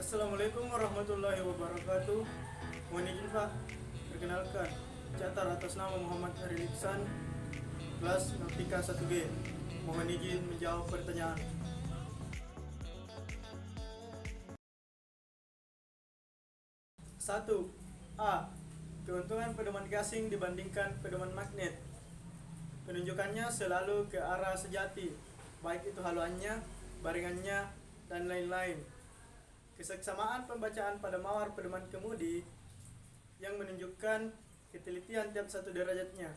Assalamualaikum warahmatullahi wabarakatuh. Mohon izin Pak, perkenalkan catat atas nama Muhammad Ari Iksan, kelas Nautika 1G. Mohon izin menjawab pertanyaan. 1. A. Keuntungan pedoman gasing dibandingkan pedoman magnet. Penunjukannya selalu ke arah sejati, baik itu haluannya, baringannya, dan lain-lain. Keseksamaan pembacaan pada mawar pedoman kemudi yang menunjukkan ketelitian tiap satu derajatnya.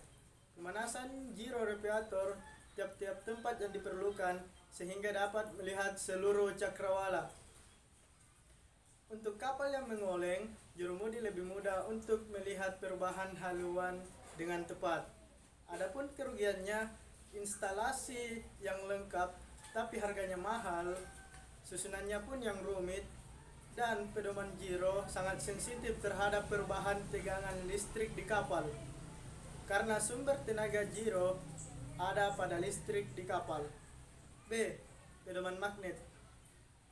Pemanasan gyrorepeator tiap-tiap tempat yang diperlukan sehingga dapat melihat seluruh cakrawala. Untuk kapal yang mengoleng, jurumudi lebih mudah untuk melihat perubahan haluan dengan tepat. Adapun kerugiannya, instalasi yang lengkap tapi harganya mahal, susunannya pun yang rumit, dan pedoman gyro sangat sensitif terhadap perubahan tegangan listrik di kapal. Karena sumber tenaga gyro ada pada listrik di kapal. B. Pedoman magnet.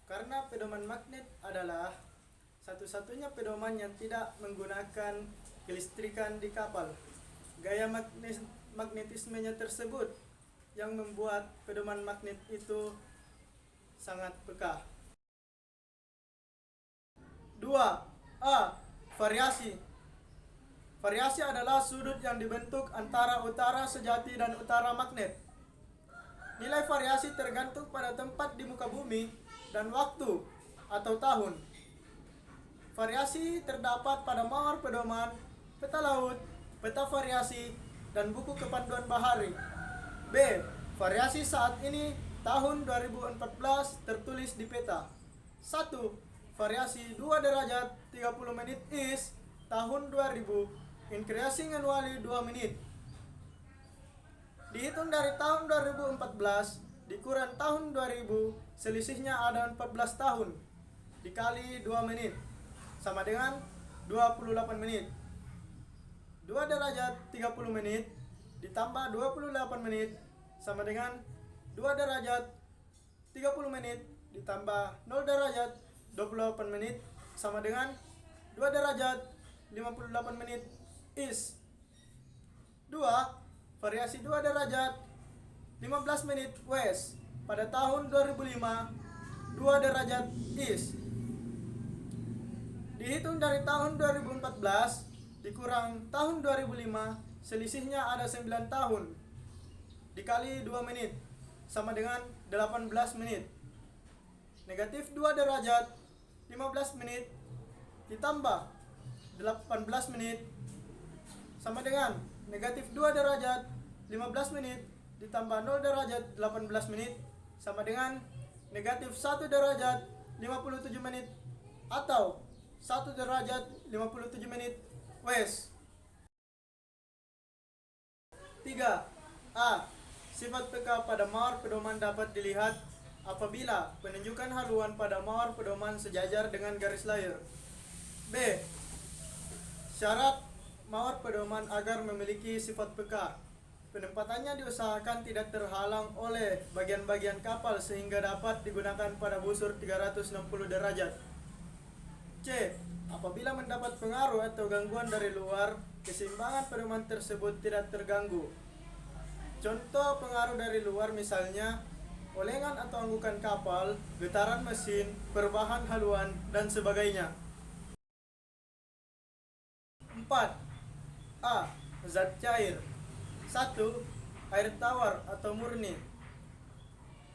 Karena pedoman magnet adalah satu-satunya pedoman yang tidak menggunakan kelistrikan di kapal. Gaya magnetismenya tersebut yang membuat pedoman magnet itu sangat peka. 2. A. Variasi. Variasi adalah sudut yang dibentuk antara utara sejati dan utara magnet. Nilai variasi tergantung pada tempat di muka bumi dan waktu atau tahun. Variasi terdapat pada mawar pedoman, peta laut, peta variasi, dan buku kepanduan bahari. B. Variasi saat ini tahun 2014 tertulis di peta. 1. Variasi 2 derajat 30 menit is tahun 2000, increasing annually 2 menit. Dihitung dari tahun 2014 dikurang tahun 2000, selisihnya ada 14 tahun. Dikali 2 menit sama dengan 28 menit. 2 derajat 30 menit ditambah 28 menit sama dengan 2 derajat 30 menit ditambah 0 derajat 28 menit sama dengan 2 derajat 58 menit is 2. Variasi 2 derajat 15 menit west pada tahun 2005, 2 derajat is. Dihitung dari tahun 2014 dikurang tahun 2005, selisihnya ada 9 tahun. Dikali 2 menit sama dengan 18 menit. Negatif 2 derajat 15 menit ditambah 18 menit sama dengan negatif 2 derajat 15 menit ditambah 0 derajat 18 menit sama dengan negatif 1 derajat 57 menit atau 1 derajat 57 menit west. 3. A. Sifat peka pada mawar pedoman dapat dilihat apabila penunjukan haluan pada mawar pedoman sejajar dengan garis layar. B. Syarat mawar pedoman agar memiliki sifat peka. Penempatannya diusahakan tidak terhalang oleh bagian-bagian kapal sehingga dapat digunakan pada busur 360 derajat. C. Apabila mendapat pengaruh atau gangguan dari luar, keseimbangan pedoman tersebut tidak terganggu. Contoh pengaruh dari luar misalnya olengan atau anggukan kapal, getaran mesin, perubahan haluan, dan sebagainya. 4. A. Zat cair. 1. Air tawar atau murni.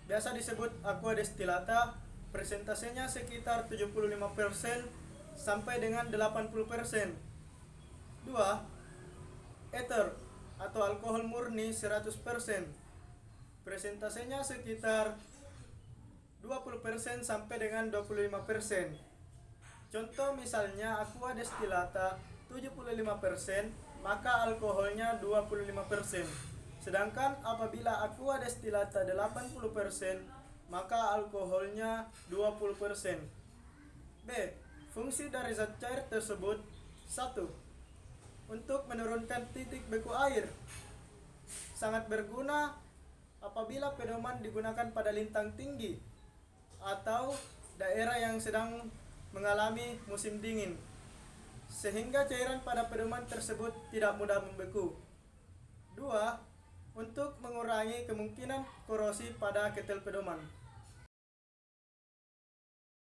Biasa disebut aqua destillata, persentasenya sekitar 75% sampai dengan 80%. 2. Ether atau alkohol murni 100%. Persentasenya sekitar 20% sampai dengan 25%. Contoh misalnya aqua destillata 75%, maka alkoholnya 25%. Sedangkan apabila aqua destillata 80%, maka alkoholnya 20%. B. Fungsi dari zat cair tersebut. 1. Untuk menurunkan titik beku air. Sangat berguna apabila pedoman digunakan pada lintang tinggi atau daerah yang sedang mengalami musim dingin, sehingga cairan pada pedoman tersebut tidak mudah membeku. 2. Untuk mengurangi kemungkinan korosi pada ketel pedoman.